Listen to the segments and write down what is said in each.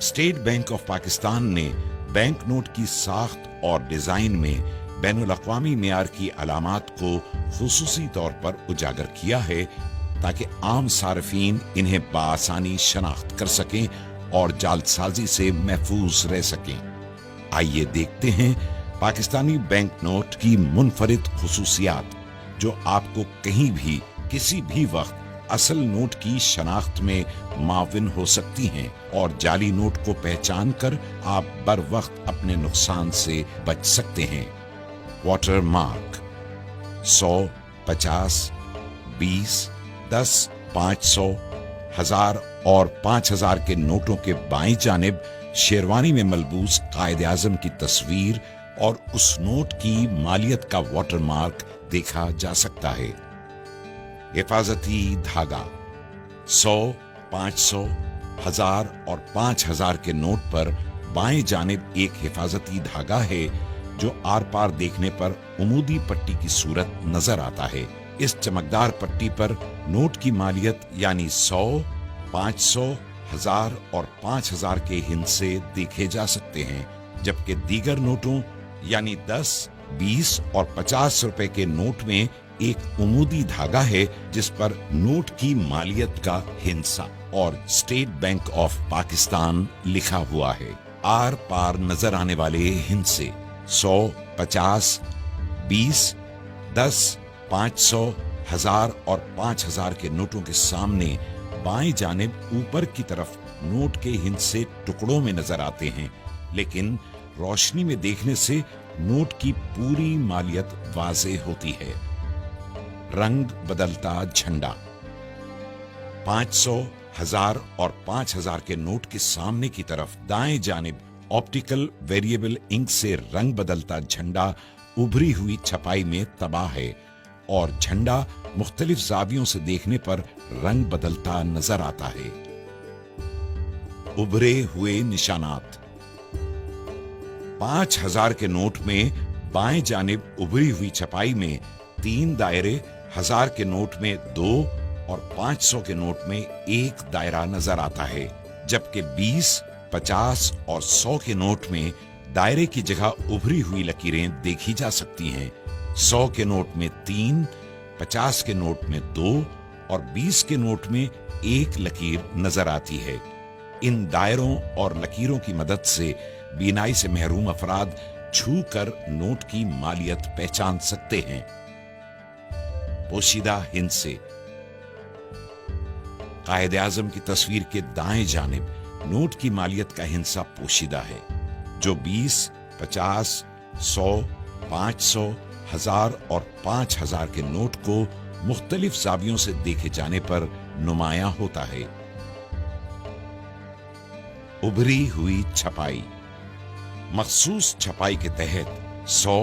State bank of Pakistan ने bank note की साख्त और डिजाइन में बैनुल-अक़वामी मेयार की अलामात को खुसूसी तौर पर उजागर किया है ताकि आम सार्फिन इन्हें बआसानी शनाख्त कर सकें और जालसाजी से महफूज रह सकें। आइए देखते हैं पाकिस्तानी बैंक नोट की मुनफरिद खुसूसियात जो आपको कहीं भी किसी भी वक्त असल नोट की शनाख्त में माविन हो सकती हैं और जाली नोट को पहचान कर आप बर वक्त अपने नुकसान से बच सकते हैं। वाटर मार्क 100, 50, 20, 10, 500, 1000 और 5000 के नोटों के बाईं जानिब शेरवानी में मलबूस कायद आज़म की तस्वीर और उस नोट की मालियत का वाटर मार्क देखा जा सकता है। हिफाजती धागा 100, 500, 1000 और 5000 के नोट पर बाएं जानिब एक हिफाजती धागा है जो आर पार देखने पर उमूदी पट्टी की सूरत नजर आता है। इस चमकदार पट्टी पर नोट की मालियत यानी 100, 500, 1000 और 5000 के हिस्से देखे जा सकते हैं, जबकि दीगर नोटों यानी 10, 20 और 50 रुपए के नोट में एक उमूदी धागा है जिस पर नोट की मालियत का हिस्सा और स्टेट बैंक ऑफ पाकिस्तान लिखा हुआ है। आर पार नजर आने वाले हिस्से 100, 50, 20, 10, 500, 1000 और 5000 के नोटों के सामने बाएं जानिब ऊपर की तरफ नोट के हिस्से टुकड़ों में नजर आते हैं, लेकिन रोशनी में देखने से नोट की पूरी मालियत वाज़ेह होती है। रंग बदलता झंडा 500, 1000 और 5000 के नोट के सामने की तरफ दाएं जानिब ऑप्टिकल वेरिएबल इंक से रंग बदलता झंडा उभरी हुई छपाई में तबाह है और झंडा मुख्तलिफ जावियों से देखने पर रंग बदलता नजर आता है। उभरे हुए निशानात 5000 के नोट में बाएं जानिब उभरी हुई छपाई में 3 दायरे, 1000 के नोट में 2 और 500 के नोट में 1 दायरा नजर आता है, जबकि 20, 50 और 100 के नोट में दायरे की जगह उभरी हुई लकीरें देखी जा सकती हैं। 100 के नोट में 3, 50 के नोट में 2 और 20 के नोट में 1 लकीर नजर आती है। इन दायरों और लकीरों की मदद से बीनाई से महरूम अफराद छू कर नोट की मालियत पहचान सकते हैं। पोशीदा हिस्से कायद आज़म की तस्वीर के दाएं जानिब नोट की मालियत का हिस्सा पोशीदा है, जो 20, 50, 100, 500, 1000 और 5000 के नोट को मुख्तलिफ जावियों से देखे जाने पर नुमायां होता है। उभरी हुई छपाई मखसूस छपाई के तहत 100,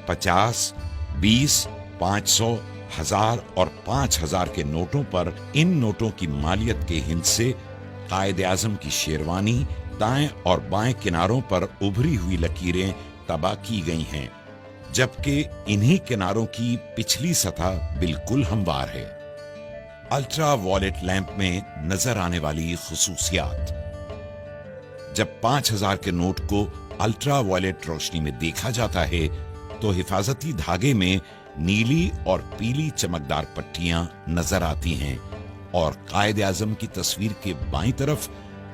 50, 20, 500, 1000 और 5000 के नोटों पर इन नोटों की मालियत के हिस्से कायद आज़म की शेरवानी दाएं और बाएं किनारों पर उभरी हुई लकीरें तबाह की गई हैं, जबकि इन्हीं किनारों की पिछली सतह बिल्कुल हमवार है। अल्ट्रा वॉयलेट लैंप में नजर आने वाली खुसूसियात जब 5000 के नोट को अल्ट्रा वॉयलेट रोशनी में देखा जाता है तो हिफाजती धागे में नीली और पीली चमकदार पट्टियां नजर आती हैं और कायद आज़म की तस्वीर के बाईं तरफ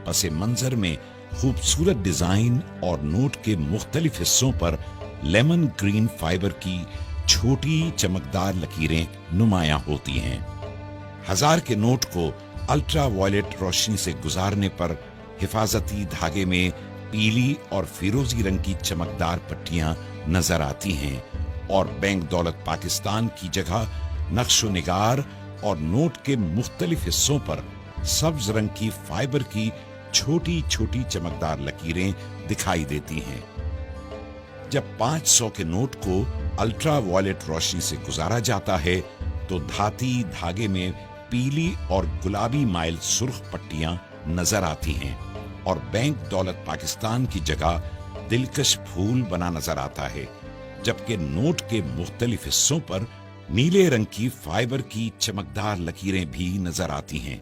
पसे मंजर में खूबसूरत डिजाइन और नोट के मुख्तलिफ हिस्सों पर लेमन ग्रीन फाइबर की छोटी चमकदार लकीरें नुमायां होती हैं। 1000 के नोट को अल्ट्रा वॉयलेट रोशनी से गुजारने पर हिफाजती धागे में पीली और फिरोजी रंग की चमकदार पट्टियां नजर आती हैं और बैंक दौलत पाकिस्तान की जगह नक्शो निगार और नोट के मुख्तलिफ हिस्सों पर सब्ज रंग की फाइबर की छोटी छोटी चमकदार लकीरें दिखाई देती हैं। जब 500 के नोट को अल्ट्रा वॉयलेट रोशनी से गुजारा जाता है तो धाती धागे में पीली और गुलाबी माइल सुर्ख पट्टियां नजर आती हैं और बैंक दौलत पाकिस्तान की जगह दिलकश फूल बना नजर आता है, जबकि नोट के मुख्तलिफ हिस्सों पर नीले रंग की फाइबर की चमकदार लकीरें भी नजर आती हैं।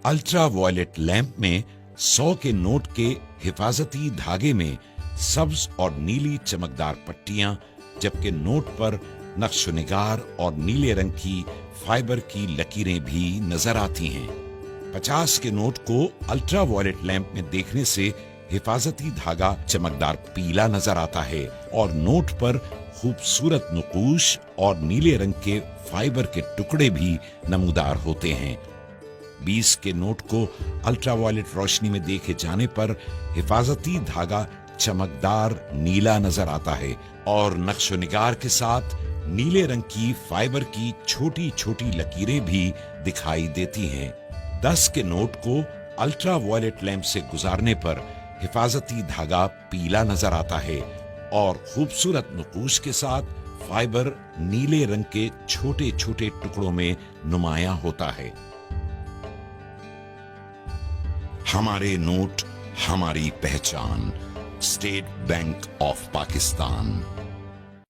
अल्ट्रा वॉयलेट लैंप में 100 के नोट के हिफाजती धागे में सब्ज और नीली चमकदार पट्टियां, जबकि नोट पर नक्श-ओ-निगार और नीले रंग की फाइबर की लकीरें भी नजर आती हैं। 50 के नोट को अल्ट्रा वायलेट लैंप में देखने से हिफाजती धागा चमकदार पीला नजर आता है और नोट पर खूबसूरत नुकूश और नीले रंग के फाइबर के टुकड़े भी नमूदार होते हैं। 20 के नोट को अल्ट्रा वायलेट रोशनी में देखे जाने पर हिफाजती धागा चमकदार नीला नजर आता है और नक्श-ओ-निगार के साथ नीले रंग की फाइबर की छोटी छोटी लकीरें भी दिखाई देती हैं। 10 के नोट को अल्ट्रा वायलेट लैंप से गुजारने पर हिफाजती धागा पीला नजर आता है और खूबसूरत नुकूश के साथ फाइबर नीले रंग के छोटे छोटे टुकड़ों में नुमायां होता है। हमारे नोट, हमारी पहचान। State bank of Pakistan.